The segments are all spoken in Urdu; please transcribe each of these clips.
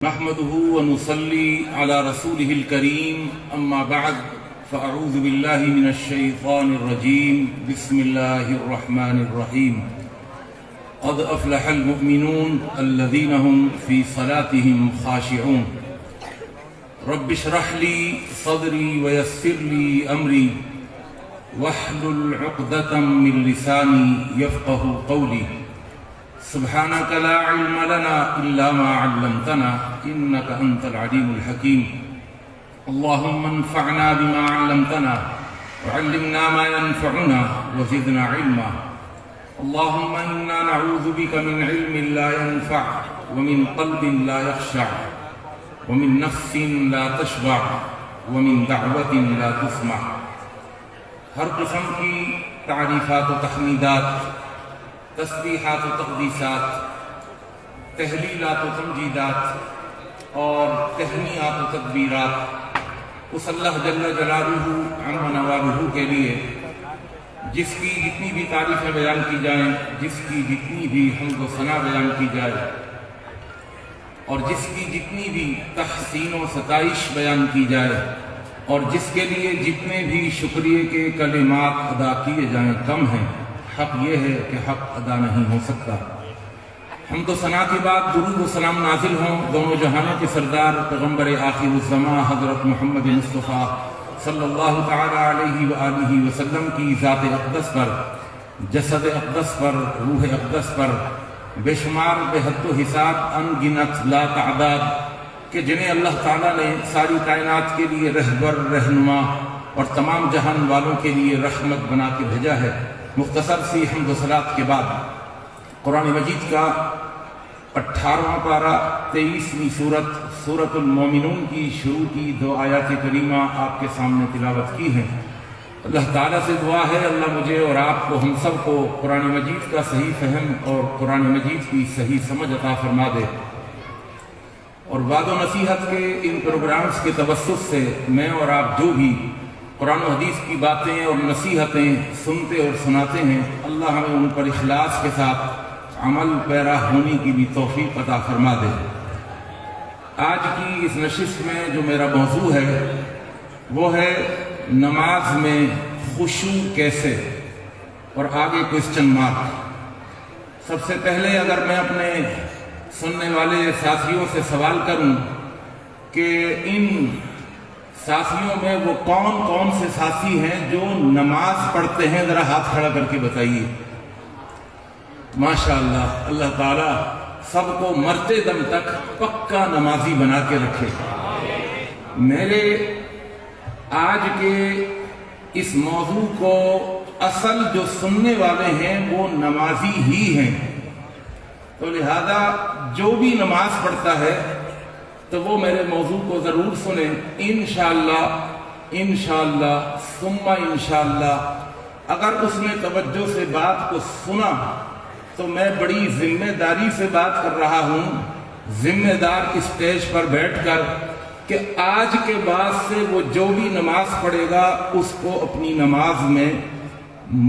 نحمده ونصلي على رسوله الكريم أما بعد فأعوذ بالله من الشيطان الرجيم بسم الله الرحمن الرحيم قد أفلح المؤمنون الذين هم في صلاتهم خاشعون رب اشرح لي صدري ويسر لي أمري واحلل عقدة من لساني يفقه قولي سبحانك لا علم لنا إلا ما علمتنا إنك أنت العليم الحكيم اللهم انفعنا بما علمتنا وعلمنا ما ينفعنا وزدنا علما اللهم إنا نعوذ بك من علم لا ينفع ومن قلب لا يخشع ومن نفس لا تشبع ومن دعوة لا تسمع ہر قسم کی تعریفات و تحمیدات، تسبیحات و تقدیسات، تہلیلات و تمجیدات اور تہنیات و تکبیرات اس اللہ جل جلالہ عم نوالہ کے لیے جس کی جتنی بھی تعریفیں بیان کی جائیں، جس کی جتنی بھی حمد و ثنا بیان کی جائے اور جس کی جتنی بھی تحسین و ستائش بیان کی جائے اور جس کے لیے جتنے بھی شکریہ کے کلمات ادا کیے جائیں کم ہیں۔ حق یہ ہے کہ حق ادا نہیں ہو سکتا۔ حمد و ثنا کے بعد درود و سلام نازل ہوں دونوں جہانوں کے سردار پیغمبر آخر الزماں حضرت محمد مصطفیٰ صلی اللہ تعالی علیہ وآلہ وسلم کی ذات اقدس پر، جسد اقدس پر، روح اقدس پر، بے شمار بے حد و حساب ان گنت لا تعداد کہ جنہیں اللہ تعالیٰ نے ساری کائنات کے لیے رہبر، رہنما اور تمام جہان والوں کے لیے رحمت بنا کے بھیجا ہے۔ مختصر سی حمد و صلات کے بعد قرآن مجید کا 18واں پارہ 23ویں سورۃ المومنون کی شروع کی 2 آیات کریمہ آپ کے سامنے تلاوت کی ہیں۔ اللہ تعالیٰ سے دعا ہے اللہ مجھے اور آپ کو، ہم سب کو قرآن مجید کا صحیح فہم اور قرآن مجید کی صحیح سمجھ عطا فرما دے، اور وعد و نصیحت کے ان پروگرامز کے توسط سے میں اور آپ جو بھی قرآن و حدیث کی باتیں اور نصیحتیں سنتے اور سناتے ہیں، اللہ ہمیں ان پر اخلاص کے ساتھ عمل پیرا ہونے کی بھی توفیق عطا فرما دے۔ آج کی اس نشست میں جو میرا موضوع ہے وہ ہے نماز میں خشوع کیسے، اور آگے کوسچن مارک۔ سب سے پہلے اگر میں اپنے سننے والے ساتھیوں سے سوال کروں کہ ان ساتھیوں میں وہ کون کون سے ساتھی ہیں جو نماز پڑھتے ہیں، ذرا ہاتھ کھڑا کر کے بتائیے۔ ماشاءاللہ، اللہ تعالیٰ سب کو مرتے دم تک پکا نمازی بنا کے رکھے۔ میرے آج کے اس موضوع کو اصل جو سننے والے ہیں وہ نمازی ہی ہیں، تو لہذا جو بھی نماز پڑھتا ہے تو وہ میرے موضوع کو ضرور سنیں۔ انشاءاللہ ثم انشاءاللہ اگر اس نے توجہ سے بات کو سنا تو میں بڑی ذمہ داری سے بات کر رہا ہوں، ذمہ دار اسٹیج پر بیٹھ کر، کہ آج کے بعد سے وہ جو بھی نماز پڑھے گا اس کو اپنی نماز میں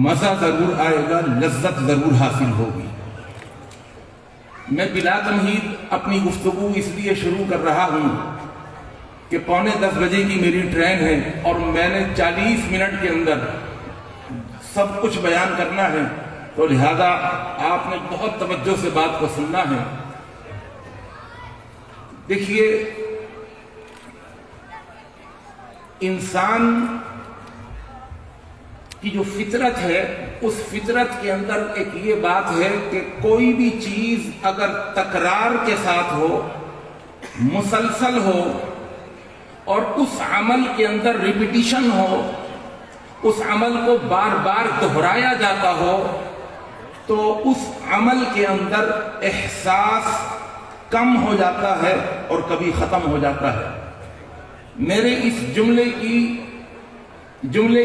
مزہ ضرور آئے گا، لذت ضرور حاصل ہوگی۔ میں بلا تمہید اپنی گفتگو اس لیے شروع کر رہا ہوں کہ 9:45 بجے کی میری ٹرین ہے اور میں نے 40 منٹ کے اندر سب کچھ بیان کرنا ہے، تو لہذا آپ نے بہت توجہ سے بات کو سننا ہے۔ دیکھیے، انسان کی جو فطرت ہے اس فطرت کے اندر ایک یہ بات ہے کہ کوئی بھی چیز اگر تکرار کے ساتھ ہو، مسلسل ہو، اور اس عمل کے اندر ریپیٹیشن ہو، اس عمل کو بار بار دہرایا جاتا ہو، تو اس عمل کے اندر احساس کم ہو جاتا ہے اور کبھی ختم ہو جاتا ہے۔ میرے اس جملے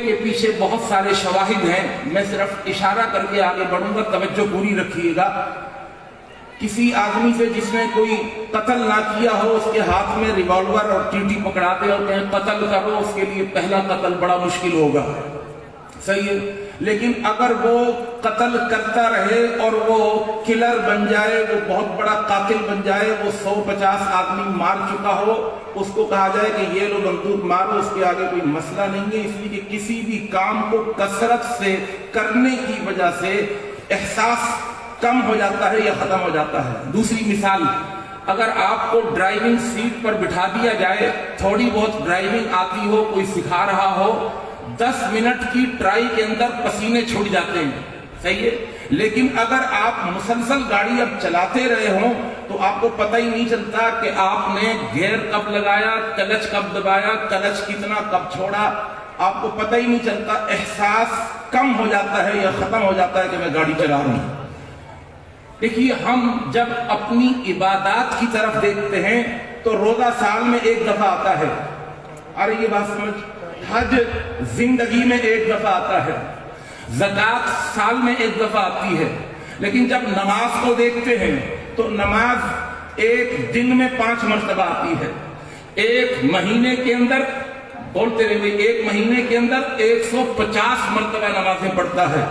کے پیچھے بہت سارے شواہد ہیں، میں صرف اشارہ کر کے آگے بڑھوں گا، توجہ پوری رکھیے گا۔ کسی آدمی سے جس نے کوئی قتل نہ کیا ہو اس کے ہاتھ میں ریوالور اور ٹیٹی پکڑاتے اور کہیں قتل کرو، اس کے لیے پہلا قتل بڑا مشکل ہوگا، صحیح ہے؟ لیکن اگر وہ قتل کرتا رہے اور وہ کلر بن جائے، وہ بہت بڑا قاتل بن جائے، وہ 150 آدمی مار چکا ہو، اس کو کہا جائے کہ یہ لو بندوق مارو، اس کے آگے کوئی مسئلہ نہیں ہے، اس لیے کہ کسی بھی کام کو کثرت سے کرنے کی وجہ سے احساس کم ہو جاتا ہے یا ختم ہو جاتا ہے۔ دوسری مثال، اگر آپ کو ڈرائیونگ سیٹ پر بٹھا دیا جائے، تھوڑی بہت ڈرائیونگ آتی ہو، کوئی سکھا رہا ہو، 10 منٹ کی ٹرائی کے اندر پسینے چھوٹ جاتے ہیں، صحیح ہے؟ لیکن اگر آپ مسلسل گاڑی اب چلاتے رہے ہوں تو آپ کو پتہ ہی نہیں چلتا کہ آپ نے گیئر کب لگایا، کلچ کب دبایا، کلچ کتنا کب چھوڑا، آپ کو پتہ ہی نہیں چلتا۔ احساس کم ہو جاتا ہے یا ختم ہو جاتا ہے کہ میں گاڑی چلا رہا ہوں۔ دیکھیے، ہم جب اپنی عبادات کی طرف دیکھتے ہیں تو روزہ سال میں ایک دفعہ آتا ہے، ارے یہ بات سمجھ، حج زندگی میں ایک دفعہ آتا ہے، زکوٰۃ سال میں ایک دفعہ آتی ہے، لیکن جب نماز کو دیکھتے ہیں تو نماز ایک دن میں 5 مرتبہ آتی ہے، ایک مہینے کے اندر، بولتے رہے، ایک مہینے کے اندر 150 مرتبہ نمازیں پڑھتا ہے،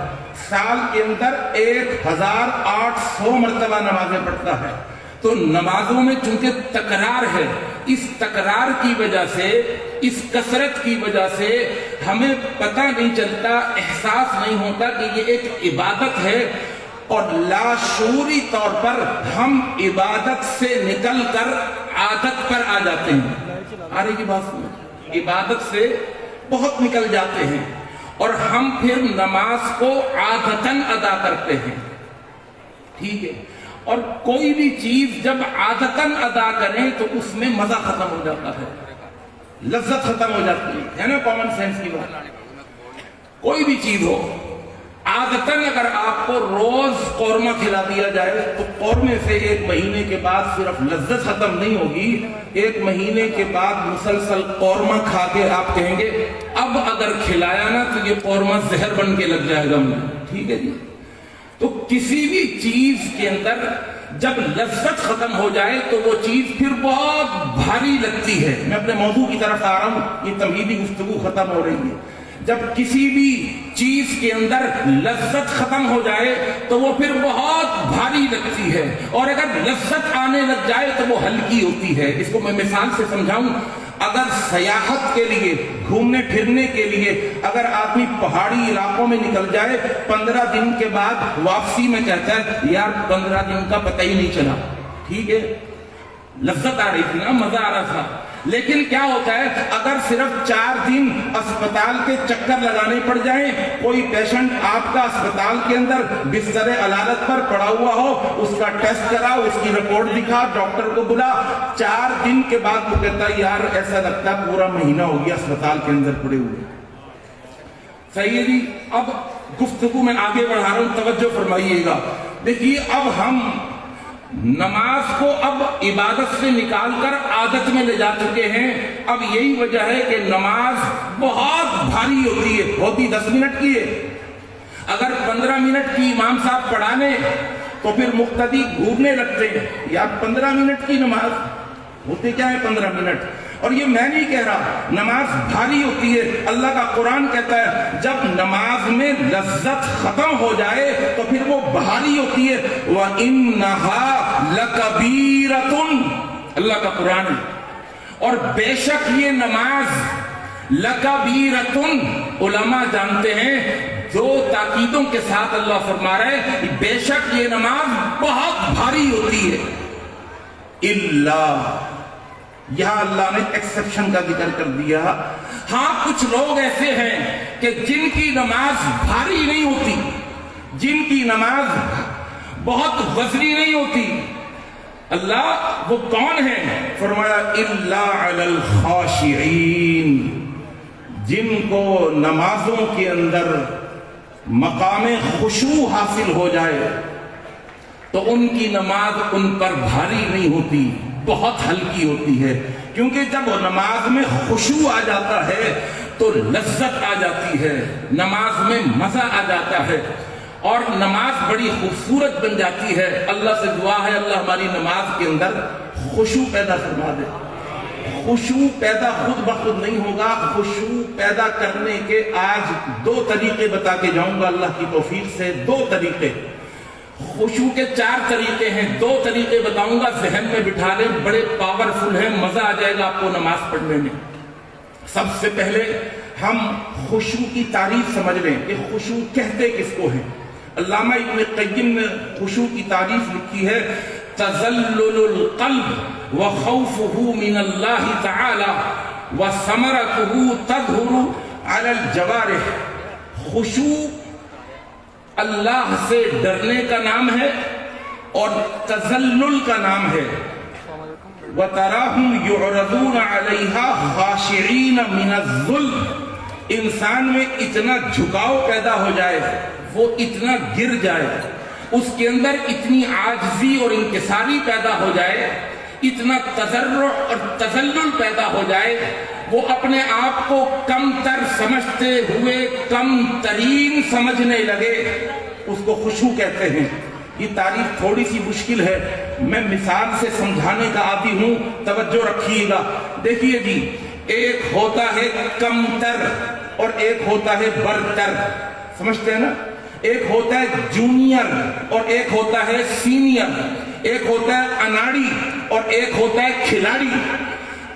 سال کے اندر 1800 مرتبہ نمازیں پڑھتا ہے۔ تو نمازوں میں چونکہ تکرار ہے، اس تکرار کی وجہ سے، اس کثرت کی وجہ سے ہمیں پتہ نہیں چلتا، احساس نہیں ہوتا کہ یہ ایک عبادت ہے، اور لاشعوری طور پر ہم عبادت سے نکل کر عادت پر آ جاتے ہیں۔ آ رہی بات سمجھ؟ عبادت سے بہت نکل جاتے ہیں اور ہم پھر نماز کو عادتاً ادا کرتے ہیں، ٹھیک ہے؟ اور کوئی بھی چیز جب عادتاً ادا کریں تو اس میں مزہ ختم ہو جاتا ہے، لذت ختم ہو جاتی ہے نا، کامن سینس کی بات۔ کوئی بھی چیز ہو، عادتاً اگر آپ کو روز قورمہ کھلا دیا جائے تو قورمے سے ایک مہینے کے بعد صرف لذت ختم نہیں ہوگی، ایک مہینے کے بعد مسلسل قورمہ کھا کے آپ کہیں گے اب اگر کھلایا نا تو یہ قورمہ زہر بن کے لگ جائے گا مجھے، ٹھیک ہے جی؟ تو کسی بھی چیز کے اندر جب لذت ختم ہو جائے تو وہ چیز پھر بہت بھاری لگتی ہے۔ میں اپنے موضوع کی طرف آ رہا ہوں، یہ تمہیدی گفتگو ختم ہو رہی ہے۔ جب کسی بھی چیز کے اندر لذت ختم ہو جائے تو وہ پھر بہت بھاری لگتی ہے، اور اگر لذت آنے لگ جائے تو وہ ہلکی ہوتی ہے۔ اس کو میں مثال سے سمجھاؤں، اگر سیاحت کے لیے، گھومنے پھرنے کے لیے اگر آدمی پہاڑی علاقوں میں نکل جائے، 15 دن کے بعد واپسی میں کہتا ہے یار 15 دن کا پتہ ہی نہیں چلا، ٹھیک ہے؟ لذت آ رہی تھی نا، مزہ آ رہا تھا۔ لیکن کیا ہوتا ہے اگر صرف 4 دن اسپتال کے چکر لگانے پڑ جائیں، کوئی پیشنٹ آپ کا اسپتال کے اندر بستر علالت پر پڑا ہوا ہو، اس کا ٹیسٹ کرا، اس کی رپورٹ دکھا، ڈاکٹر کو بلا، 4 دن کے بعد وہ کہتا ہے یار ایسا لگتا ہے پورا مہینہ ہو گیا اسپتال کے اندر پڑے ہوئے۔ صحیح ہے جی؟ اب گفتگو میں آگے بڑھا رہا ہوں، توجہ فرمائیے گا۔ دیکھیے، اب ہم نماز کو اب عبادت سے نکال کر عادت میں لے جا چکے ہیں۔ اب یہی وجہ ہے کہ نماز بہت بھاری ہوتی ہے، ہوتی 10 منٹ کی ہے۔ اگر 15 منٹ کی امام صاحب پڑھانے تو پھر مقتدی گھورنے لگتے ہیں، یار 15 منٹ کی نماز ہوتے کیا ہے 15 منٹ؟ اور یہ میں نہیں کہہ رہا، نماز بھاری ہوتی ہے۔ اللہ کا قرآن کہتا ہے جب نماز میں لذت ختم ہو جائے تو پھر وہ بھاری ہوتی ہے۔ وَإِنَّهَا لَكَبِيرَةٌ، اللہ کا قرآن ہے، اور بے شک یہ نماز لَكَبِيرَةٌ، علماء جانتے ہیں، 2 تاکیدوں کے ساتھ اللہ فرما رہا ہے کہ بے شک یہ نماز بہت بھاری ہوتی ہے۔ اللہ، یہاں اللہ نے ایکسپشن کا ذکر کر دیا۔ ہاں کچھ لوگ ایسے ہیں کہ جن کی نماز بھاری نہیں ہوتی، جن کی نماز بہت وزنی نہیں ہوتی۔ اللہ وہ کون ہے؟ فرمایا الا علی الخاشعین، جن کو نمازوں کے اندر مقام خشوع حاصل ہو جائے تو ان کی نماز ان پر بھاری نہیں ہوتی، بہت ہلکی ہوتی ہے۔ کیونکہ جب نماز میں خشوع آ جاتا ہے تو لذت آ جاتی ہے، نماز میں مزہ آ جاتا ہے، اور نماز بڑی خوبصورت بن جاتی ہے۔ اللہ سے دعا ہے اللہ ہماری نماز کے اندر خشوع پیدا فرما دے۔ خشوع پیدا خود بخود نہیں ہوگا. خشوع پیدا کرنے کے آج 2 طریقے بتا کے جاؤں گا اللہ کی توفیق سے. 2 طریقے. خشوع کے 4 طریقے ہیں. 2 طریقے بتاؤں گا, ذہن میں بٹھا لیں, بڑے پاورفل ہیں, مزہ آ جائے گا آپ کو نماز پڑھنے میں. سب سے پہلے ہم خشوع کی تعریف سمجھ لیں کہ خشوع کہتے کس کو ہیں. علامہ ابن قیم نے خشوع کی تعریف لکھی ہے, تذلل القلب وخوفه من اللہ تعالی وثمرته تظہر علی الجوارح. خشوع اللہ سے ڈرنے کا نام ہے اور تذلل کا نام ہے. وَتَرَاهُمْ يُعْرَضُونَ عَلَيْهَا خَاشِعِينَ مِنَ الذُّلِّ. انسان میں اتنا جھکاؤ پیدا ہو جائے, وہ اتنا گر جائے, اس کے اندر اتنی عاجزی اور انکساری پیدا ہو جائے, اتنا تضرع اور تذلل پیدا ہو جائے, وہ اپنے آپ کو کم تر سمجھتے ہوئے کم ترین سمجھنے لگے, اس کو خشوع کہتے ہیں. یہ تعریف تھوڑی سی مشکل ہے, میں مثال سے سمجھانے کا عادی ہوں, توجہ رکھیے گا. دیکھیے جی, ایک ہوتا ہے کمتر اور ایک ہوتا ہے برتر, سمجھتے ہیں نا. ایک ہوتا ہے جونیئر اور ایک ہوتا ہے سینئر, ایک ہوتا ہے اناڑی اور ایک ہوتا ہے کھلاڑی.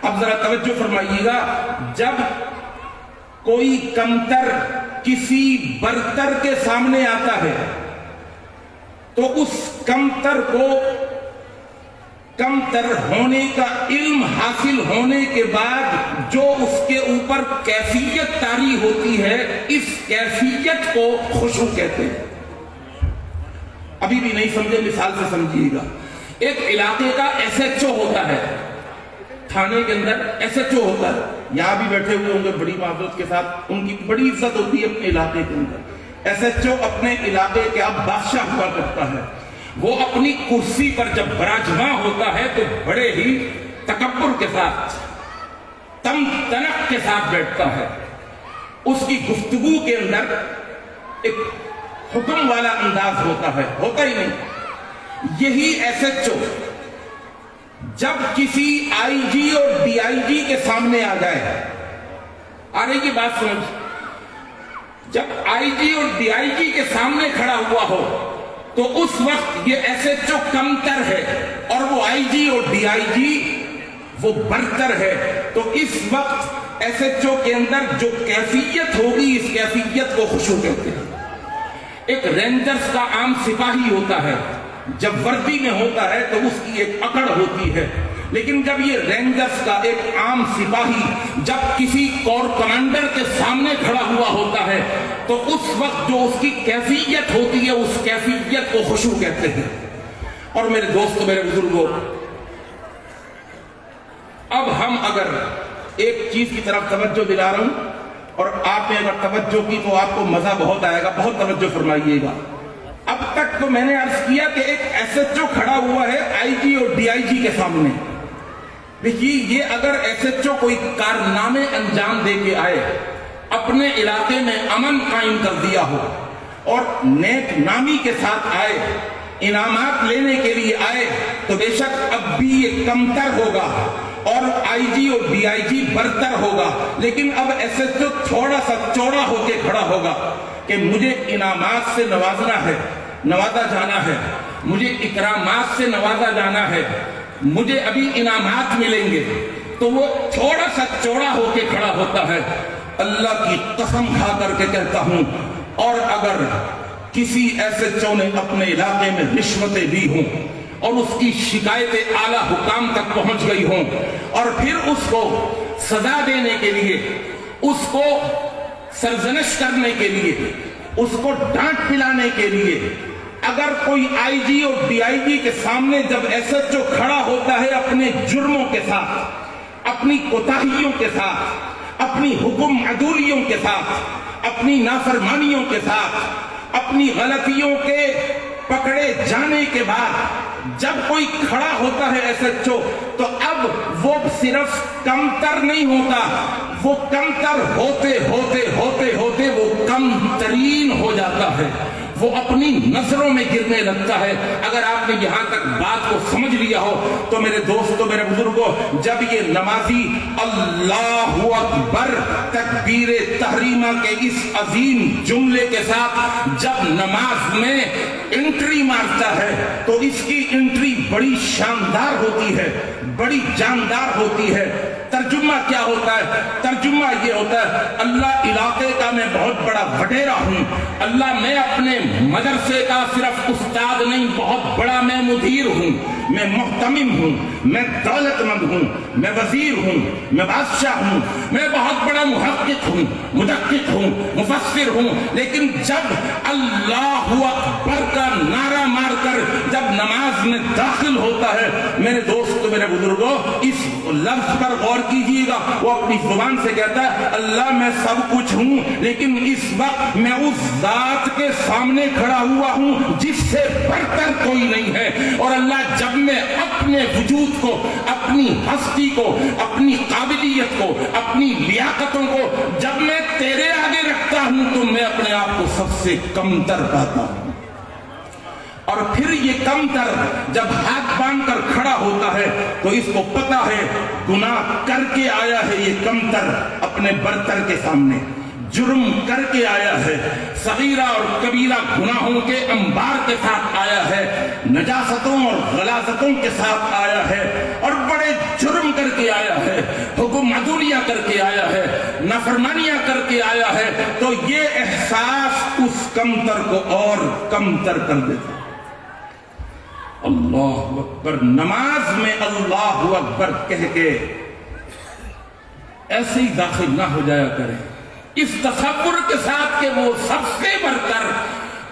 اب ذرا توجہ فرمائیے گا, جب کوئی کمتر کسی برتر کے سامنے آتا ہے تو اس کمتر کو کمتر ہونے کا علم حاصل ہونے کے بعد جو اس کے اوپر کیفیت طاری ہوتی ہے, اس کیفیت کو خشوع کہتے ہیں. ابھی بھی نہیں سمجھے, مثال سے سمجھیے گا. ایک علاقے کا ایس ایچ او ہوتا ہے, تھانے کے اندر ایس ایچ او ہوتا ہے, یہاں بھی بیٹھے ہوئے ہوں گے بڑی معذرت کے ساتھ, ان کی بڑی عزت ہوتی ہے اپنے علاقے کے اندر. ایس ایچ او اپنے علاقے کے اب بادشاہ ہوا کرتا ہے. وہ اپنی کرسی پر جب براجماں ہوتا ہے تو بڑے ہی تکبر کے ساتھ, تم تنک کے ساتھ بیٹھتا ہے. اس کی گفتگو کے اندر ایک حکم والا انداز ہوتا ہے, ہوتا ہی نہیں. یہی ایس ایچ او جب کسی آئی جی اور ڈی آئی جی کے سامنے آ جائے, آ رہی کی بات سمجھ, جب آئی جی اور ڈی آئی جی کے سامنے کھڑا ہوا ہو تو اس وقت یہ ایس ایچ او کمتر ہے اور وہ آئی جی اور ڈی آئی جی وہ برتر ہے. تو اس وقت ایس ایچ او کے اندر جو کیفیت ہوگی, اس کیفیت کو خشوع کہتے ہیں. ایک رینجرز کا عام سپاہی ہوتا ہے, جب وردی میں ہوتا ہے تو اس کی ایک اکڑ ہوتی ہے, لیکن جب یہ رینجرز کا ایک عام سپاہی جب کسی کور کمانڈر کے سامنے کھڑا ہوا ہوتا ہے تو اس وقت جو اس کی کیفیت ہوتی ہے, اس کیفیت کو خشوع کہتے ہیں. اور میرے دوستو, میرے بزرگوں, اب ہم اگر ایک چیز کی طرف توجہ دلا رہا ہوں اور آپ نے اگر توجہ کی تو آپ کو مزہ بہت آئے گا, بہت توجہ فرمائیے گا. اب تک تو میں نے عرض کیا کہ ایک ایس ایچ او کھڑا ہوا ہے آئی جی اور ڈی آئی جی کے سامنے. دیکھیے, یہ اگر ایس ایچ او کوئی کارنامے انجام دے کے آئے, اپنے علاقے میں امن قائم کر دیا ہو اور نیک نامی کے ساتھ آئے, انعامات لینے کے لیے آئے, تو بے شک اب بھی یہ کمتر ہوگا اور آئی جی اور ڈی آئی جی برتر ہوگا. لیکن اب ایس ایچ او تھوڑا سا چوڑا ہو کے کھڑا ہوگا کہ مجھے انعامات سے نوازنا ہے, نوازا جانا ہے, مجھے اکرامات سے نوازا جانا ہے, مجھے ابھی انعامات ملیں گے. تو وہ تھوڑا سا چوڑا ہو کے کھڑا ہوتا ہے. اللہ کی قسم کھا کر کے کہتا ہوں, اور اگر کسی ایس ایچ او نے اپنے علاقے میں رشوتیں دی ہوں اور اس کی شکایتیں اعلیٰ حکام تک پہنچ گئی ہوں, اور پھر اس کو سزا دینے کے لیے, اس کو سرزنش کرنے کے لیے, اس کو ڈانٹ پلانے کے لیے اگر کوئی آئی جی اور ڈی آئی جی کے سامنے جب ایس ایچ او کھڑا ہوتا ہے اپنے جرموں کے ساتھ, اپنی کوتاہیوں کے ساتھ, اپنی حکم عدولیوں کے ساتھ, اپنی نافرمانیوں کے ساتھ, اپنی غلطیوں کے پکڑے جانے کے بعد جب کوئی کھڑا ہوتا ہے ایس ایچ او, تو اب وہ صرف کمتر نہیں ہوتا, وہ کمتر ہوتے ہوتے ہوتے ہوتے وہ کم ترین ہو جاتا ہے, وہ اپنی نظروں میں گرنے لگتا ہے۔ اگر آپ نے یہاں تک بات کو سمجھ لیا ہو تو میرے دوستو، میرے بزرگوں، جب یہ نمازی اللہ اکبر تکبیر تحریمہ کے اس عظیم جملے کے ساتھ جب نماز میں انٹری مارتا ہے تو اس کی انٹری بڑی شاندار ہوتی ہے، بڑی جاندار ہوتی ہے۔ ترجمہ کیا ہوتا ہے؟ ترجمہ یہ ہوتا ہے، اللہ علاقے کا میں بہت بڑا وڈیرا ہوں، اللہ میں اپنے مدرسے کا صرف استاد نہیں، بہت بڑا میں مدیر ہوں، میں محتمم ہوں، میں دولت مند ہوں، میں وزیر ہوں، میں بادشاہ ہوں، میں بہت بڑا محقق ہوں، مدقق ہوں، مفسر ہوں۔ لیکن جب اللہ اکبر کا نعرہ مار کر جب نماز میں داخل ہوتا ہے، میرے دوست، میرے بزرگوں، اس لفظ پر غور کیجئے گا۔ وہ اپنی زبان سے کہتا ہے اللہ میں سب کچھ ہوں، لیکن اس وقت میں اس ذات کے سامنے کھڑا ہوا ہوں جس سے برتر کوئی نہیں ہے۔ اور اللہ جب میں اپنے وجود کو، اپنی ہستی کو، اپنی قابلیت کو، اپنی لیاقتوں کو جب میں تیرے آگے رکھتا ہوں تو میں اپنے آپ کو سب سے کمتر پاتا ہوں۔ اور پھر یہ کمتر جب ہاتھ باندھ کر کھڑا ہوتا ہے تو اس کو پتا ہے گناہ کر کے آیا ہے، یہ کمتر اپنے برتر کے سامنے جرم کر کے آیا ہے، صغیرہ اور کبیرہ گناہوں کے انبار کے ساتھ آیا ہے، نجاستوں اور غلاظتوں کے ساتھ آیا ہے، اور بڑے جرم کر کے آیا ہے، حکم عدولیہ کر کے آیا ہے، نافرمانیاں کر کے آیا ہے۔ تو یہ احساس اس کمتر کو اور کمتر کر دیتا ہے۔ اللہ اکبر، نماز میں اللہ اکبر کہہ کے ایسے ہی داخل نہ ہو جایا کرے اس تصور کے ساتھ کہ وہ سب سے برتر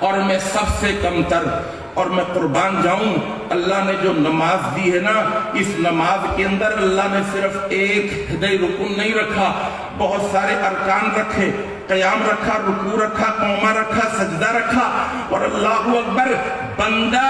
اور میں سب سے کمتر۔ اور میں قربان جاؤں، اللہ نے جو نماز دی ہے نا، اس نماز کے اندر اللہ نے صرف ایک ہدی رکن نہیں رکھا، بہت سارے ارکان رکھے، قیام رکھا، رکوع رکھا، قوما رکھا، سجدہ رکھا۔ اور اللہ اکبر، بندہ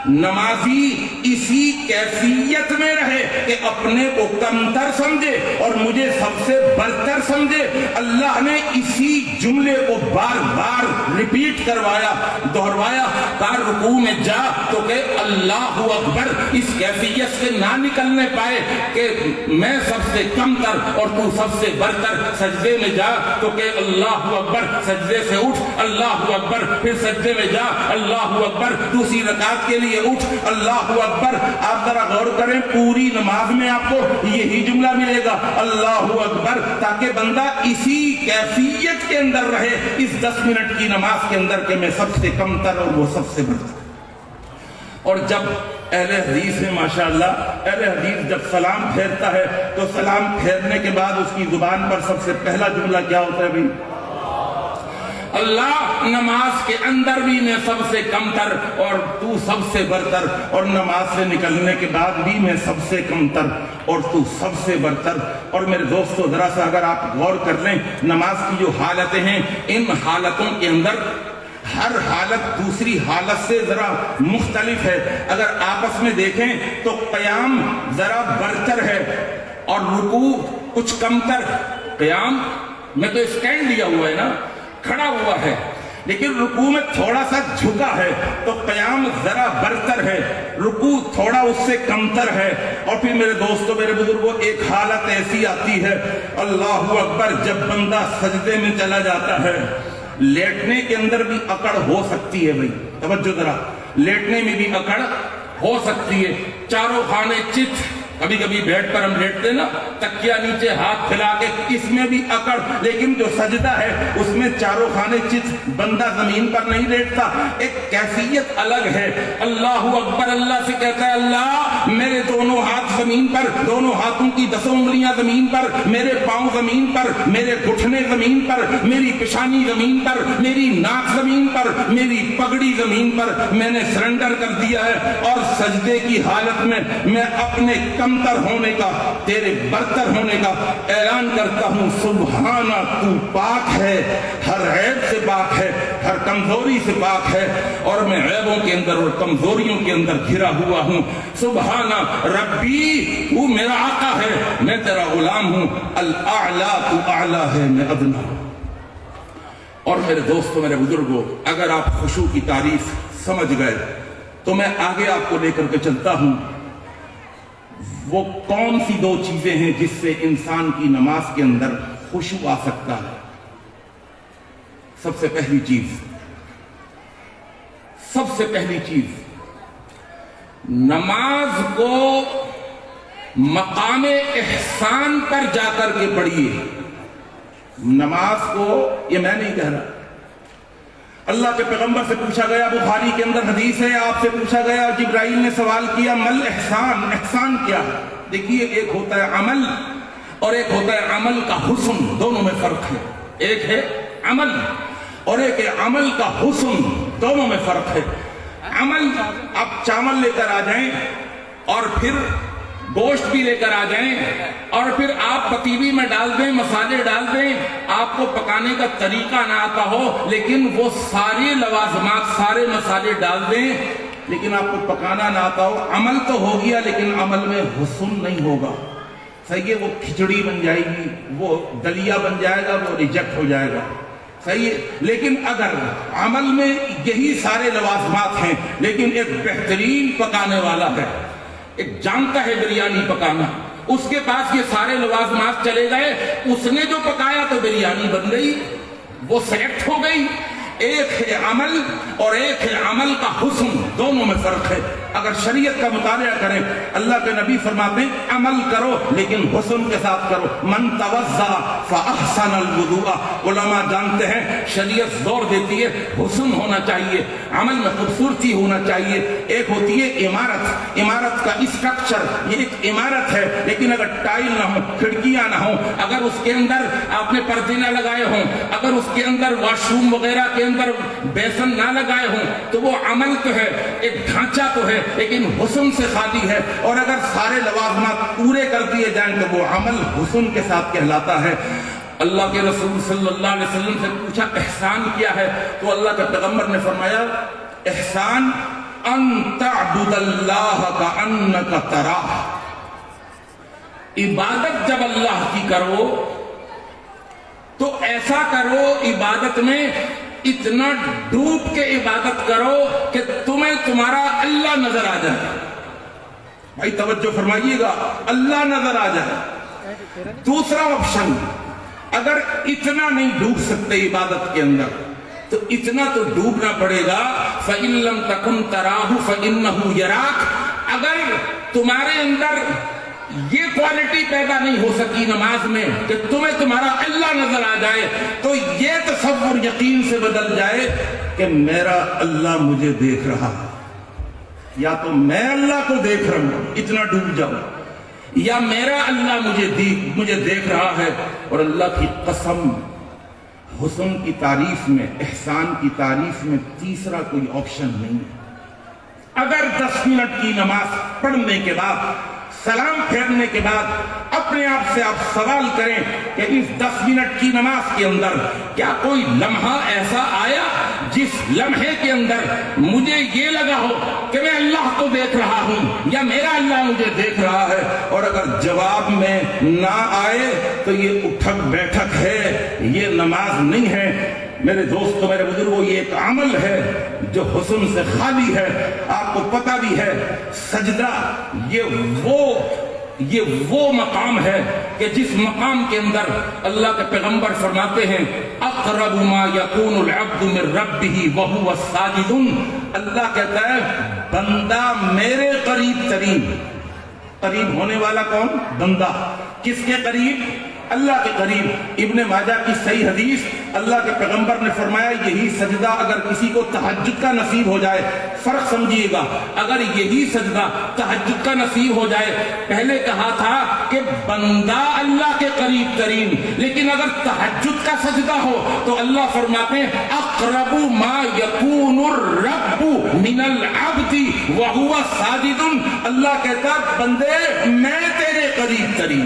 نمازی اسی کیفیت میں رہے کہ اپنے کو کمتر سمجھے اور مجھے سب سے برتر سمجھے۔ اللہ نے اسی جملے کو بار بار ریپیٹ کروایا، دہروایا۔ کار رکوع میں جا تو کہ اللہ اکبر اس کیفیت سے نہ نکلنے پائے کہ میں سب سے کمتر اور تو سب سے برتر۔ سجدے میں جا تو کہ اللہ اکبر، سجدے سے اٹھ، اللہ اکبر، پھر سجدے میں جا، اللہ اکبر، دوسری رکعت کے لیے اٹھ، اللہ اکبر۔ آپ ذرا غور کریں، پوری نماز میں آپ کو یہی جملہ ملے گا، اللہ اکبر، تاکہ بندہ اسی کیفیت کے اندر رہے اس 10 منٹ کی نماز کے اندر کہ میں سب سے کمتر اور وہ سب سے برتر۔ اور جب اہل حدیث ہے، ماشاءاللہ، اہل حدیث جب سلام پھیرتا ہے تو سلام پھیرنے کے بعد اس کی زبان پر سب سے پہلا جملہ کیا ہوتا ہے بھائی؟ اللہ، نماز کے اندر بھی میں سب سے کمتر اور تو سب سے برتر، اور نماز سے نکلنے کے بعد بھی میں سب سے کمتر اور تو سب سے برتر۔ اور میرے دوستو، ذرا سا اگر آپ غور کر لیں، نماز کی جو حالتیں ہیں، ان حالتوں کے اندر ہر حالت دوسری حالت سے ذرا مختلف ہے۔ اگر آپس میں دیکھیں تو قیام ذرا برتر ہے اور رکوع کچھ کمتر۔ قیام میں تو اسٹینڈ لیا ہوا ہے نا، کھڑا ہوا ہے، لیکن رکوع میں تھوڑا سا جھکا ہے، تو قیام ذرا برتر ہے، رکوع تھوڑا اس سے کمتر ہے۔ اور پھر میرے دوستو، میرے بزرگوں، ایک حالت ایسی آتی ہے، اللہ اکبر، جب بندہ سجدے میں چلا جاتا ہے، لیٹنے کے اندر بھی اکڑ ہو سکتی ہے بھائی، توجہ ذرا، لیٹنے میں بھی اکڑ ہو سکتی ہے، چاروں خانے چت، کبھی کبھی بیڈ پر ہم لیٹتے نا، تکیہ نیچے ہاتھ پھیلا کے، اس میں بھی اکڑ۔ لیکن جو سجدہ ہے اس میں چاروں خانے چت، بندہ زمین پر نہیں لیٹتا، ایک کیفیت الگ ہے۔ اللہ اکبر، اللہ سے کہتا ہے اللہ میرے دونوں ہاتھ زمین پر، دونوں ہاتھوں کی 10 انگلیاں زمین پر، میرے پاؤں زمین پر، میرے گھٹنے زمین پر، میری پیشانی زمین پر، میری ناک زمین پر، میری پگڑی زمین پر، میں نے سرنڈر کر دیا ہے۔ اور سجدے کی حالت میں میں اپنے کمتر ہونے کا، تیرے برتر ہونے کا اعلان کرتا ہوں، سبحانہ، تو پاک ہے، ہر عیب سے پاک ہے، ہر کمزوری سے پاک ہے، اور میں عیبوں کے اندر اور کمزوریوں کے اندر گھرا ہوا ہوں۔ سبحانہ ربی، تو میرا آقا ہے، میں تیرا غلام ہوں، الاعلی، تو اعلی ہے، میں ادنا ہوں۔ اور میرے دوستوں، میرے بزرگوں، اگر آپ خشوع کی تعریف سمجھ گئے تو میں آگے آپ کو لے کر کے چلتا ہوں۔ وہ کون سی دو چیزیں ہیں جس سے انسان کی نماز کے اندر خشوع آ سکتا ہے؟ سب سے پہلی چیز، نماز کو مقام احسان پر جا کر کے پڑھیے۔ نماز کو، یہ میں نہیں کہہ رہا، اللہ کے پیغمبر سے پوچھا گیا، بخاری کے اندر حدیث ہے، آپ سے پوچھا گیا، جبرائیل نے سوال کیا، مل احسان، احسان کیا؟ دیکھیے، ایک ہوتا ہے عمل اور ایک ہوتا ہے عمل کا حسن، دونوں میں فرق ہے۔ ایک ہے عمل اور ایک ہے عمل کا حسن، دونوں میں فرق ہے۔ عمل، آپ چاول لے کر آ جائیں اور پھر گوشت بھی لے کر آ جائیں اور پھر آپ پتیلی میں ڈال دیں، مسالے ڈال دیں، آپ کو پکانے کا طریقہ نہ آتا ہو لیکن وہ سارے لوازمات، سارے مسالے ڈال دیں لیکن آپ کو پکانا نہ آتا ہو، عمل تو ہو گیا لیکن عمل میں حسن نہیں ہوگا۔ صحیح ہے، وہ کھچڑی بن جائے گی، وہ دلیا بن جائے گا، وہ ریجیکٹ ہو جائے گا۔ صحیح ہے، لیکن اگر عمل میں یہی سارے لوازمات ہیں لیکن ایک بہترین پکانے والا ہے، ایک جانتا ہے بریانی پکانا، اس کے پاس یہ سارے لوازمات چلے گئے، اس نے جو پکایا تو بریانی بن گئی، وہ سلیکٹ ہو گئی۔ ایک ہے عمل اور ایک ہے عمل کا حسن، دونوں میں فرق ہے۔ اگر شریعت کا مطالعہ کریں، اللہ کے نبی فرماتے ہیں عمل کرو لیکن حسن کے ساتھ کرو۔ من توضأ فأحسن الوضوء، علماء جانتے ہیں شریعت زور دیتی ہے حسن ہونا چاہیے، عمل میں خوبصورتی ہونا چاہیے۔ ایک ہوتی ہے عمارت، عمارت کا اسٹرکچر، یہ ایک عمارت ہے لیکن اگر ٹائل نہ ہو، کھڑکیاں نہ ہوں، اگر اس کے اندر آپ نے پردے نہ لگائے ہوں، اگر اس کے اندر واش روم وغیرہ کے اندر بیسن نہ لگائے ہوں تو وہ عمل تو ہے، ایک ڈھانچہ تو ہے لیکن حسن سے خالی ہے۔ اور اگر سارے لوازمات پورے کر دیے جائیں تو وہ عمل حسن کے ساتھ کہلاتا ہے۔ اللہ کے رسول صلی اللہ علیہ وسلم سے پوچھا احسان کیا ہے تو اللہ کے پیغمبر نے فرمایا احسان ان تعبد اللہ کأنک تراہ، عبادت جب اللہ کی کرو تو ایسا کرو عبادت میں اتنا ڈوب کے عبادت کرو کہ تمہیں تمہارا اللہ نظر آ جائے۔ بھائی توجہ فرمائیے گا، اللہ نظر آ جائے۔ دوسرا آپشن، اگر اتنا نہیں ڈوب سکتے عبادت کے اندر تو اتنا تو ڈوبنا پڑے گا، فَإِن لَمْ تَكُنْ تَرَاهُ فَإِنَّهُ يَرَاكَ۔ اگر تمہارے اندر یہ کوالٹی پیدا نہیں ہو سکی نماز میں کہ تمہیں تمہارا اللہ نظر آ جائے تو یہ تصور یقین سے بدل جائے کہ میرا اللہ مجھے دیکھ رہا ہے، یا تو میں اللہ کو دیکھ رہا ہوں، اتنا ڈوب جاؤ، یا میرا اللہ مجھے دیکھ رہا ہے۔ اور اللہ کی قسم، حسن کی تعریف میں، احسان کی تعریف میں تیسرا کوئی آپشن نہیں ہے۔ اگر 10 منٹ کی نماز پڑھنے کے بعد، سلام پھیرنے کے بعد اپنے آپ سے آپ سوال کریں کہ اس 10 منٹ کی نماز کے اندر کیا کوئی لمحہ ایسا آیا جس لمحے کے اندر مجھے یہ لگا ہو کہ میں اللہ کو دیکھ رہا ہوں یا میرا اللہ مجھے دیکھ رہا ہے؟ اور اگر جواب میں نہ آئے تو یہ اٹھک بیٹھک ہے، یہ نماز نہیں ہے۔ میرے دوستو، میرے بزرگوں، یہ ایک عمل ہے جو حسن سے خالی ہے۔ آپ کو پتہ بھی ہے سجدہ یہ وہ مقام ہے کہ جس مقام کے اندر اللہ کے پیغمبر فرماتے ہیں اقرب ما یکون العبد من ربہ وہو ساجد۔ اللہ کہتا ہے بندہ میرے قریب ترین، قریب ہونے والا کون؟ بندہ۔ کس کے قریب؟ اللہ کے قریب۔ ابن ماجہ کی صحیح حدیث، اللہ کے پیغمبر نے فرمایا یہی سجدہ اگر کسی کو تہجد کا نصیب ہو جائے، فرق سمجھیے گا، اگر یہی سجدہ تہجد کا نصیب ہو جائے، پہلے کہا تھا کہ بندہ اللہ کے قریب ترین، لیکن اگر تہجد کا سجدہ ہو تو اللہ فرماتے ہیں اقرب ما یکون الرب من العبد وہو ساجد۔ اللہ کہتا بندے میں تیرے قریب ترین۔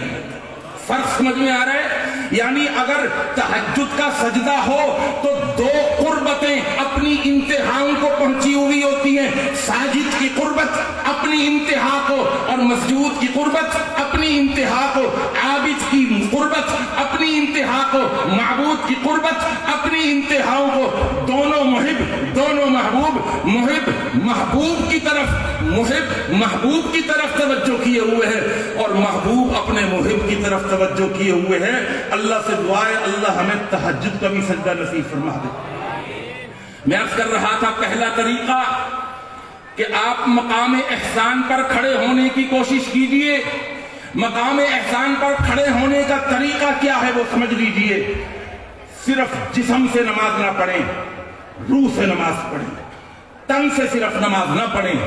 فرق سمجھ میں آ رہا ہے؟ یعنی اگر تہجد کا سجدہ ہو تو دو قربتیں اپنی انتہاؤں کو پہنچی ہوئی ہوتی ہیں، ساجد کی قربت اپنی انتہا کو اور مسجود کی قربت اپنی انتہا کو، عابد کی قربت اپنی انتہا کو، معبود معبود کی قربت اپنی انتہاؤں کو دونوں محب دونوں محبوب محبوب کی طرف توجہ کیے ہوئے ہیں اور محبوب اپنے محب کی طرف توجہ کیے ہوئے ہیں. اللہ سے دعا ہے اللہ ہمیں تہجد کا بھی سجدہ نصیب فرما دے. میں عرض کر رہا تھا پہلا طریقہ کہ آپ مقام احسان پر کھڑے ہونے کی کوشش کیجئے. مقام احسان پر کھڑے ہونے کا طریقہ کیا ہے وہ سمجھ لیجئے. صرف جسم سے نماز نہ پڑھیں, روح سے نماز پڑھیں. تن سے صرف نماز نہ پڑھیں,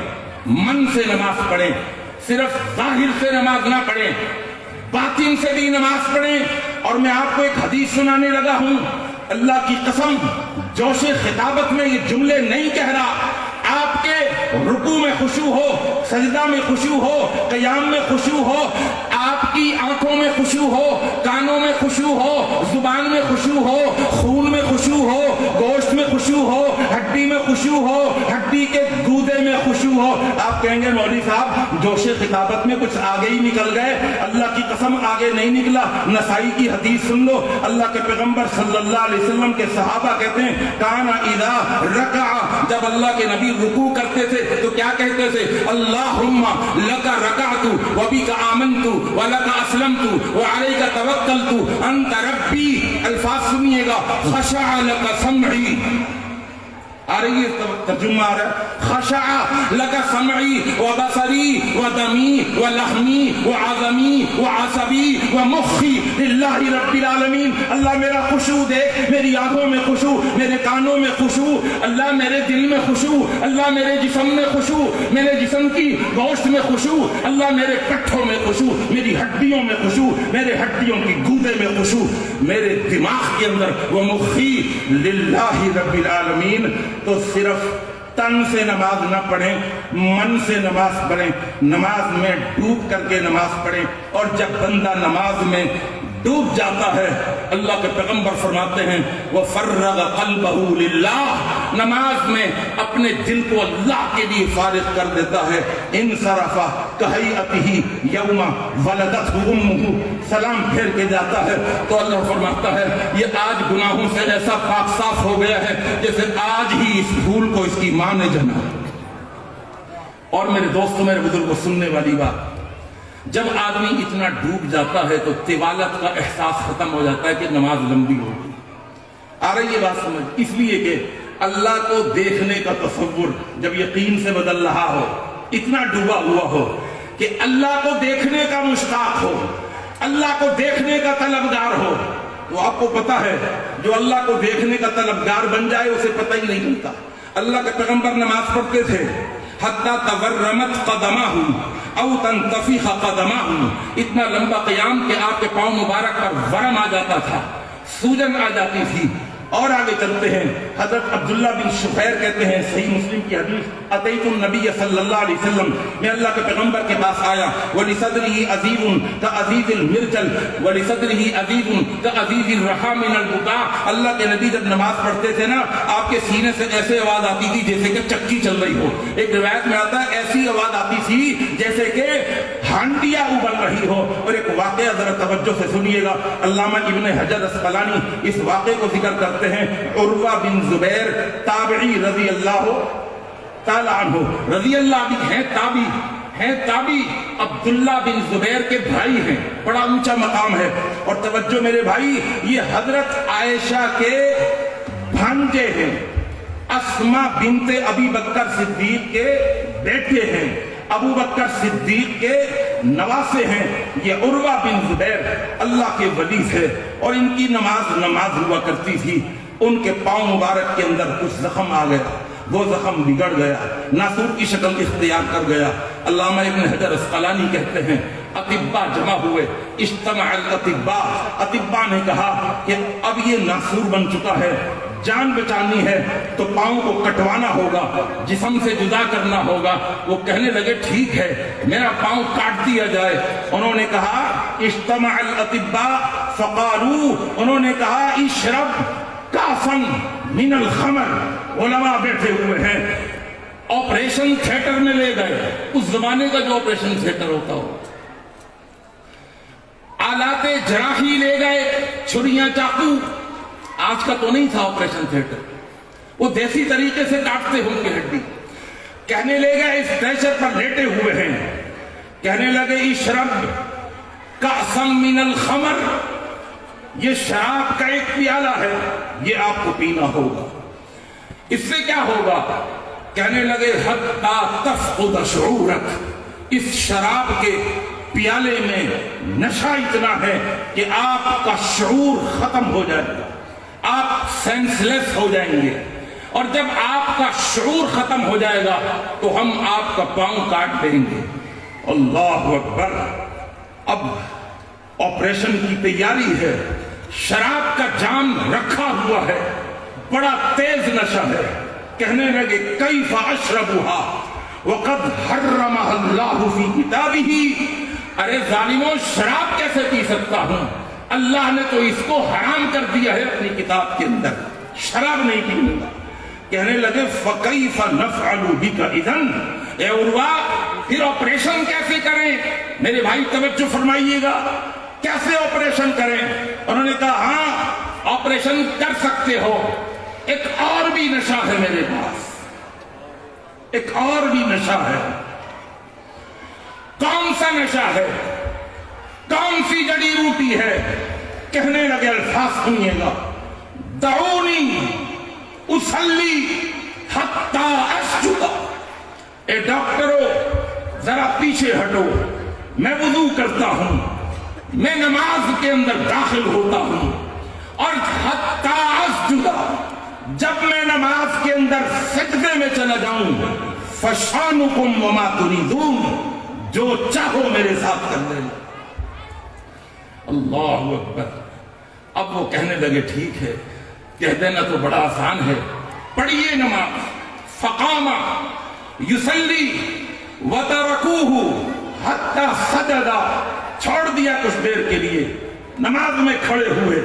من سے نماز پڑھیں. صرف ظاہر سے نماز نہ پڑھیں, باطن سے بھی نماز پڑھیں. اور میں آپ کو ایک حدیث سنانے لگا ہوں, اللہ کی قسم جوش خطابت میں یہ جملے نہیں کہہ رہا. آپ کے رکوع میں خشوع ہو, سجدہ میں خشوع ہو, قیام میں خشوع ہو, آپ کی آنکھوں میں خشوع ہو, کانوں میں خشوع ہو, زبان میں خشوع ہو, خون میں خشوع ہو, گوشت میں خشوع ہو, ہڈی میں خشوع ہو, ہڈی کے گودے میں خشوع ہو. آپ کہیں گے مولوی صاحب جوش خطابت میں کچھ آگے ہی نکل گئے. اللہ کی قسم آگے نہیں نکلا. نسائی کی حدیث سن لو, اللہ کے پیغمبر صلی اللہ علیہ وسلم کے صحابہ کہتے ہیں کانا اذا رکع, جب اللہ کے نبی رکوع کرتے تھے تو کیا کہتے تھے؟ اللہم لک رکعت وبک آمنت ولک اسلمت وعلیک توکلت انت ربی. الفاظ سنیے گا, خشع لک سمعی. آ رہی ہے ترجمہ آ رہا ہے, خشع لک سمعی وبصری ودمی ولحمی وعظمی وعصبی ومخی للہ رب العالمین. اللہ میرا خشوع دیکھ, میری آنکھوں میں خشوع, میرے کانوں میں خشوع, اللہ میرے دل میں خشوع, اللہ میرے جسم میں خشوع, میرے جسم کی گوشت میں خشوع, اللہ میرے پٹھوں میں خشوع, میری ہڈیوں میں خشوع, میرے ہڈیوں کی گودے میں خشوع, میرے دماغ کے اندر ومخی للہ رب العالمین. تو صرف تن سے نماز نہ پڑھیں, من سے نماز پڑھیں, نماز میں ڈوب کر کے نماز پڑھیں. اور جب بندہ نماز میں ڈوب جاتا ہے اللہ کے پیغمبر فرماتے ہیں وَفَرَّغَ قَلْبَهُ لِلَّهِ, نماز میں اپنے دل کو اللہ کے لیے فارغ کر دیتا ہے. انصرف كهيئته يوم ولدته امه, سلام پھیر کے جاتا ہے تو اللہ فرماتا ہے یہ آج گناہوں سے ایسا پاک صاف ہو گیا ہے جیسے آج ہی اس پھول کو اس کی ماں نے جنا. اور میرے دوستوں, میرے بزرگوں, سننے والی بات, جب آدمی اتنا ڈوب جاتا ہے تو طوالت کا احساس ختم ہو جاتا ہے کہ نماز لمبی ہوگی. آ رہی ہے بات سمجھ؟ اس لیے کہ اللہ کو دیکھنے کا تصور جب یقین سے بدل رہا ہو, اتنا ڈوبا ہوا ہو کہ اللہ کو دیکھنے کا مشتاق ہو, اللہ کو دیکھنے کا طلبگار ہو, تو آپ کو پتا ہے جو اللہ کو دیکھنے کا طلبگار بن جائے اسے پتہ ہی نہیں چلتا. اللہ کے پیغمبر نماز پڑھتے تھے حتی تورمت قدمہ او تنتفخ قدمہ, اتنا لمبا قیام کہ آپ کے پاؤں مبارک پر ورم آ جاتا تھا, سوجن آ جاتی تھی. اور آگے چلتے ہیں, حضرت عبداللہ بن شخیر کہتے ہیں صحیح مسلم کی حدیث, اتیت النبی صلی اللہ علیہ وسلم, میں اللہ کے پیغمبر کے پاس آیا, وَلِصَدْرِهِ عَزِيبٌ كَعَزِيزِ الْمِرْجَلِ وَلِصَدْرِهِ عَزِيبٌ كَعَزِيزِ الرَّحَى مِنَ الْبُكَاءِ. اللہ کے نبی جب نماز پڑھتے تھے نا, آپ کے سینے سے ایسے آواز آتی تھی جیسے کہ چکی چل رہی ہو. ایک روایت میں آتا ہے ایسی آواز آتی تھی جیسے کہ ہانڈیاں ابل رہی ہو. اور ایک واقعہ ذرا توجہ سے سنیے گا, علامہ ابن حجر اسقلانی اس واقعے کو ذکر کرتے ہیں. عروہ بن زبیر تابعی رضی اللہ تعالی عنہ, رضی اللہ عنہ ہیں تابعی, عبداللہ بن زبیر کے بھائی ہیں, بڑا اونچا مقام ہے. اور توجہ میرے بھائی, یہ حضرت عائشہ کے بھانجے ہیں, اسماء بنت ابی بکر صدیق کے بیٹے ہیں, ابو بکر صدیق کے نواسے ہیں. یہ عروہ بن زبیر اللہ کے ولی ہے اور ان کی نماز ہوا کرتی تھی. ان کے پاؤں مبارک کے اندر کچھ زخم آ گیا, وہ زخم بگڑ گیا, ناسور کی شکل اختیار کر گیا. علامہ ابن حجر اسقلانی کہتے ہیں اطباء جمع ہوئے, اجتمع الاطباء, اطباء نے کہا کہ اب یہ ناسور بن چکا ہے, جان بچانی ہے تو پاؤں کو کٹوانا ہوگا, جسم سے جدا کرنا ہوگا. وہ کہنے لگے ٹھیک ہے میرا پاؤں کاٹ دیا جائے. انہوں نے کہا اجتمع الاطباء فقالوا, انہوں نے کہا اشرب کافن من الخمر. علماء بیٹھے ہوئے ہیں, آپریشن تھیٹر میں لے گئے, اس زمانے کا جو آپریشن تھیٹر ہوتا ہو, آلات جراحی لے گئے, چھریاں چاقو, آج کا تو نہیں تھا آپریشن تھیٹر، وہ دیسی طریقے سے کاٹتے ہوں گے ہڈی. کہنے لگے اس دہشت پر لیٹے ہوئے ہیں، کہنے لگے اشرب کأسا من الخمر، یہ شراب کا ایک پیالہ ہے، یہ آپ کو پینا ہوگا. اس سے کیا ہوگا؟ کہنے لگے حتی تفقد شعورک، اس شراب کے پیالے میں نشہ اتنا ہے کہ آپ کا شعور ختم ہو جائے گا، آپ سینس لیس ہو جائیں گے، اور جب آپ کا شعور ختم ہو جائے گا تو ہم آپ کا پاؤں کاٹ دیں گے. اللہ اکبر. اب آپریشن کی تیاری ہے، شراب کا جام رکھا ہوا ہے، بڑا تیز نشہ ہے. کہنے لگے کیف اشربها وقد حرمها اللہ فی کتابہ، ارے ظالموں شراب کیسے پی سکتا ہوں؟ اللہ نے تو اس کو حرام کر دیا ہے اپنی کتاب کے اندر، شراب نہیں پینے گا. کہنے لگے فکیف نفعل بک اذن، اے عروہ پھر آپریشن کیسے کریں؟ میرے بھائی توجہ فرمائیے گا، کیسے آپریشن کریں؟ انہوں نے کہا ہاں آپریشن کر سکتے ہو، ایک اور بھی نشہ ہے میرے پاس، ایک اور بھی نشہ ہے. کون سا نشہ ہے؟ کون سی جڑی بوٹی ہے؟ کہنے لگے الفاظ سنیے گا، دعونی اصلی حتی اسجد. اے ڈاکٹرو ذرا پیچھے ہٹو، میں وضو کرتا ہوں، میں نماز کے اندر داخل ہوتا ہوں، اور حتی اسجد، جب میں نماز کے اندر سجدے میں چلا جاؤں، فشانکم وما تریدون، جو چاہو میرے ساتھ کر لینا. اللہ اکبر. اب وہ کہنے لگے ٹھیک ہے، کہہ دینا تو بڑا آسان ہے، پڑھیے نماز. فقام یصلی وترکوہ حتی سجد، چھوڑ دیا کچھ دیر کے لیے، نماز میں کھڑے ہوئے،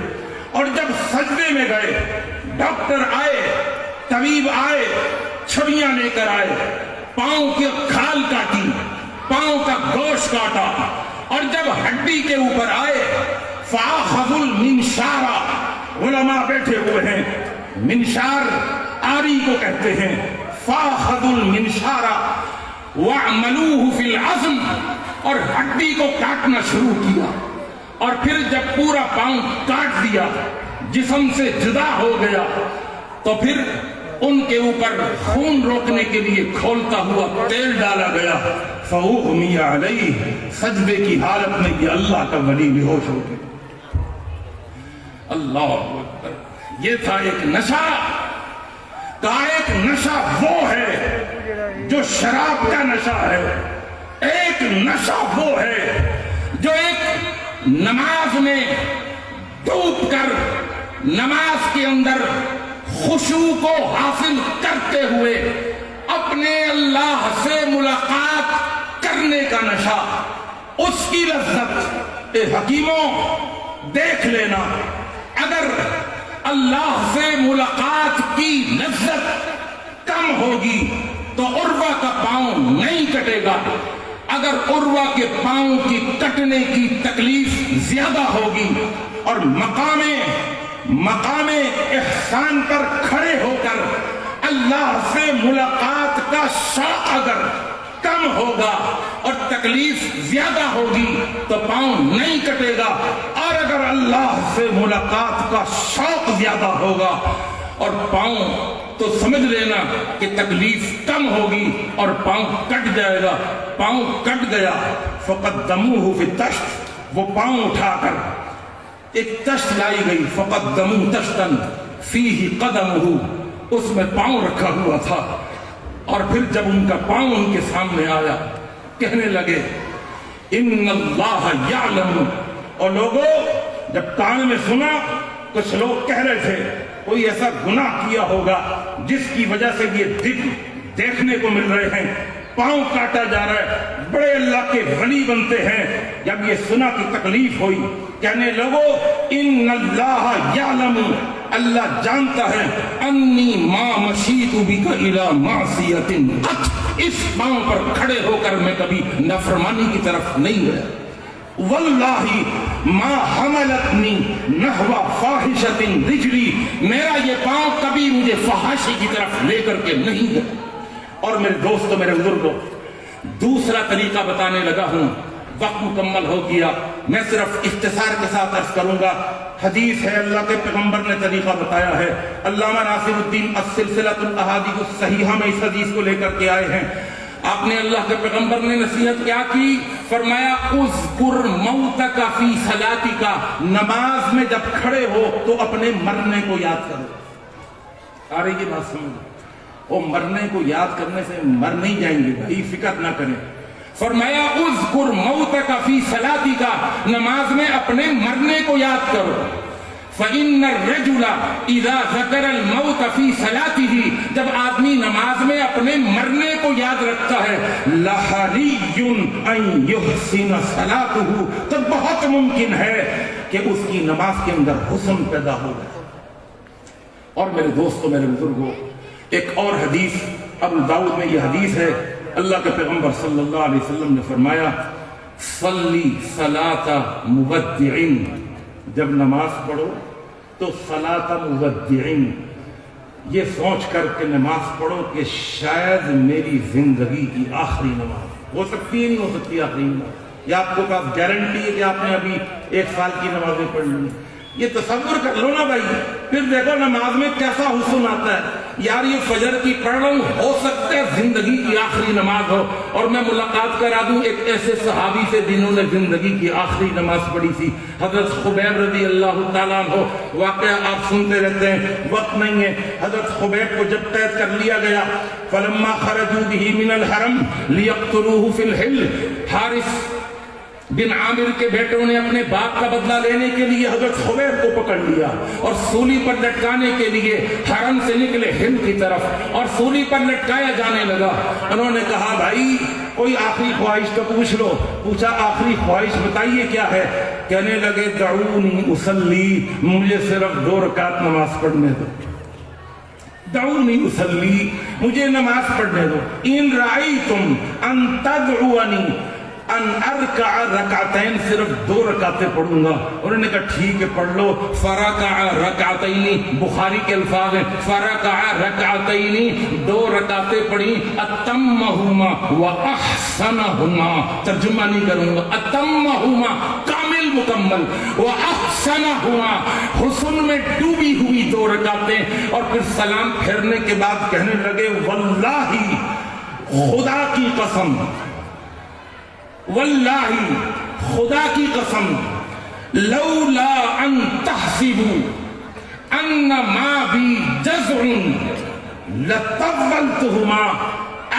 اور جب سجدے میں گئے ڈاکٹر آئے، طبیب آئے، چھڑیاں لے کر آئے، پاؤں کی کھال کاٹی، پاؤں کا گوشت کاٹا، اور جب ہڈی کے اوپر آئے فَأَخَذُوا الْمِنْشَارَ، علماء بیٹھے ہوئے ہیں، منشار آری کو کہتے ہیں، فَأَخَذُوا الْمِنْشَارَ وَعْمَلُوهُ فِي الْعَظْمِ، اور ہڈی کو کاٹنا شروع کیا. اور پھر جب پورا پاؤں کاٹ دیا، جسم سے جدا ہو گیا، تو پھر ان کے اوپر خون روکنے کے لیے کھولتا ہوا تیل ڈالا گیا. فَأُغْمِيَ عَلَيْهِ، سجدے کی حالت میں یہ اللہ کا ولی بے ہوش ہو گیا. اللہ اکبر. یہ تھا ایک نشہ. کہا ایک نشہ وہ ہے جو شراب کا نشہ ہے، ایک نشہ وہ ہے جو ایک نماز میں ڈوب کر نماز کے اندر خشوع کو حاصل کرتے ہوئے اپنے اللہ سے ملاقات کرنے کا نشہ، اس کی لذت. اے حکیموں دیکھ لینا، اگر اللہ سے ملاقات کی لذت کم ہوگی تو عروہ کا پاؤں نہیں کٹے گا، اگر عروہ کے پاؤں کی کٹنے کی تکلیف زیادہ ہوگی، اور مقام احسان پر کھڑے ہو کر اللہ سے ملاقات کا شوق اگر کم ہوگا اور تکلیف زیادہ ہوگی تو پاؤں نہیں کٹے گا، اور اگر اللہ سے ملاقات کا شوق زیادہ ہوگا اور پاؤں، تو سمجھ لینا کہ تکلیف کم ہوگی اور پاؤں کٹ جائے گا. پاؤں کٹ گیا، فقدموہ فی الطشت، وہ پاؤں اٹھا کر ایک تشت لائی گئی، فقدموہ تشتن فیہ قدمہ، اس میں پاؤں رکھا ہوا تھا. اور پھر جب ان کا پاؤں ان کے سامنے آیا، کہنے لگے ان اللہ یعلم. اور لوگوں جب کان میں سنا، کچھ لوگ کہہ رہے تھے کوئی ایسا گناہ کیا ہوگا جس کی وجہ سے یہ دیکھنے کو مل رہے ہیں، پاؤں کاٹا جا رہا ہے، بڑے اللہ کے ولی بنتے ہیں. جب یہ سنا کہ تکلیف ہوئی، کہنے لگو ان اللہ یعلم، اللہ جانتا ہے، انی ما مشیت بک الی معصیۃ، اس پاؤں پر کھڑے ہو کر میں کبھی نافرمانی کی طرف نہیں گیا. واللہ ما حملتنی نحو فاحشۃ رجلی، میرا یہ پاؤں کبھی مجھے فحاشی کی طرف لے کر کے نہیں گیا۔ اور میرے دوستو، میرے بزرگوں، دوسرا طریقہ بتانے لگا ہوں، وقت مکمل ہو گیا، میں صرف اختصار کے ساتھ عرض کروں گا۔ حدیث ہے، اللہ کے پیغمبر نے طریقہ بتایا ہے۔ علامہ ناصر الدین السلسلۃ الاحادیث الصحیحہ میں اس حدیث کو لے کر کے آئے ہیں۔ آپ نے، اللہ کے پیغمبر نے نصیحت کیا کی؟ فرمایا اذکر موتک فی صلاتک، نماز میں جب کھڑے ہو تو اپنے مرنے کو یاد کرو۔ آ رہی ہے بات سمجھ؟ وہ مرنے کو یاد کرنے سے مر نہیں جائیں گے بھائی، فکر نہ کریں۔ فرمایا اذکر موتک فی صلاتک، نماز میں اپنے مرنے کو یاد کرو۔ فإن الرجل اذا ذکر الموت فی صلاته، جب آدمی نماز میں اپنے مرنے کو یاد رکھتا ہے، لحری ان یحسن صلاته، تو بہت ممکن ہے کہ اس کی نماز کے اندر حسن پیدا ہو جائے۔ اور میرے دوستو، میرے بزرگوں، ایک اور حدیث ابو داؤد میں یہ حدیث ہے، اللہ کے پیغمبر صلی اللہ علیہ وسلم نے فرمایا صلی صلاۃ مودع، جب نماز پڑھو تو صلاۃ مودع، یہ سوچ کر کے نماز پڑھو کہ شاید میری زندگی کی آخری نماز ہو سکتی ہے، نہیں ہو سکتی آخری نماز، یا آپ کو پاس گارنٹی ہے کہ آپ نے ابھی 1 سال کی نمازیں پڑھ لی؟ یہ تصور کر لو نا بھائی، پھر دیکھو نماز میں کیسا حسن آتا ہے۔ یار یہ فجر کی پڑھ رہا ہوں، ہو سکتا ہے زندگی کی آخری نماز ہو۔ اور میں ملاقات کرا دوں ایک ایسے صحابی سے جنہوں نے زندگی کی آخری نماز پڑھی تھی، حضرت خبیب رضی اللہ تعالیٰ عنہ۔ واقعہ آپ سنتے رہتے ہیں، وقت نہیں ہے۔ حضرت خبیب کو جب قید کر لیا گیا، فلما خرجوا به من الحرم لیقتلوه فی الحل، حارث بن عامر کے بیٹوں نے اپنے باپ کا بدلہ لینے کے لیے حضرت خبیب کو پکڑ لیا اور سولی پر لٹکانے کے لیے حرم سے نکلے ہند کی طرف، اور سولی پر لٹکایا جانے لگا۔ انہوں نے کہا بھائی کوئی آخری خواہش تو پوچھ لو۔ پوچھا آخری خواہش بتائیے کیا ہے؟ کہنے لگے دعونی اصلی، مجھے صرف 2 رکعت نماز پڑھنے دو، دعونی اصلی، مجھے نماز پڑھنے دو۔ ان رأیتم ان تدعونی ان ارکع رکعتین، صرف 2 رکعتیں پڑھوں گا۔ انہوں نے کہا ٹھیک ہے پڑھ لو۔ فرکع رکعتین، بخاری کے الفاظ ہیں، فرکع رکعتین، 2 رکعتیں پڑھی، اتمہما واحسنہما، ترجمہ نہیں کروں گا، اتمہما کامل مکمل، واحسنہما حسن میں ڈوبی ہوئی 2 رکعتیں۔ اور پھر سلام پھیرنے کے بعد کہنے لگے واللہ، خدا کی قسم، واللہ خدا کی قسم، لولا ان تحسبوا ان ما بی جزع لطولتہما،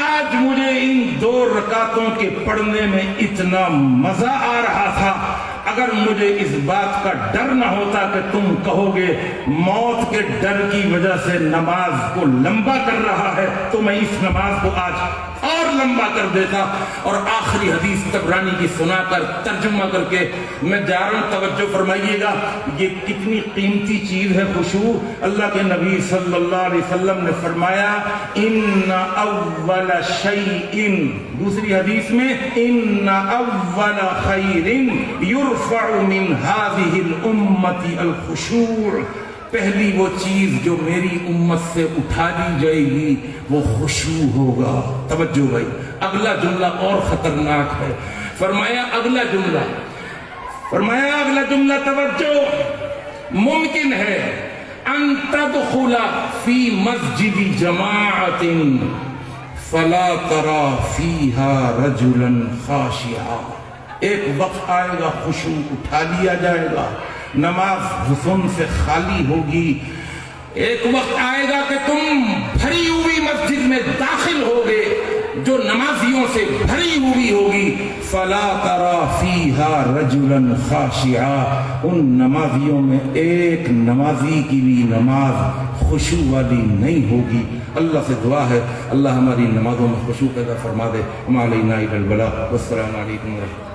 آج مجھے ان 2 رکعتوں کے پڑھنے میں اتنا مزہ آ رہا تھا، اگر مجھے اس بات کا ڈر نہ ہوتا کہ تم کہو گے موت کے ڈر کی وجہ سے نماز کو لمبا کر رہا ہے، تو میں اس نماز کو آج اور لمبا کر دیتا۔ اور آخری حدیث طبرانی کی سنا کر ترجمہ کر کے میں جا رہا ہوں، توجہ فرمائیے گا، یہ کتنی قیمتی چیز ہے خشوع۔ اللہ کے نبی صلی اللہ علیہ وسلم نے فرمایا ان اول شیء، دوسری حدیث میں ان اول خیر یرفع من هذه الامة الخشوع، پہلی وہ چیز جو میری امت سے اٹھا لی جائے گی وہ خشوع ہوگا۔ توجہ بھائی، اگلا جملہ اور خطرناک ہے۔ فرمایا اگلا جملہ توجہ، ممکن ہے ان تدخل فی مسجد جماعت فلا ترى فیہا رجلا خاشعا، ایک وقت آئے گا خشوع اٹھا لیا جائے گا، نماز حسن سے خالی ہوگی۔ ایک وقت آئے گا کہ تم بھری ہوئی مسجد میں داخل ہوگے جو نمازیوں سے بھری ہوئی ہوگی، فلا ترى فیہا رجلا خاشعا، ان نمازیوں میں ایک نمازی کی بھی نماز خشوع والی نہیں ہوگی۔ اللہ سے دعا ہے اللہ ہماری نمازوں میں خشوع پیدا فرما دے۔ وما علینا الا البلاغ، والسلام علیکم ورحمۃ اللہ۔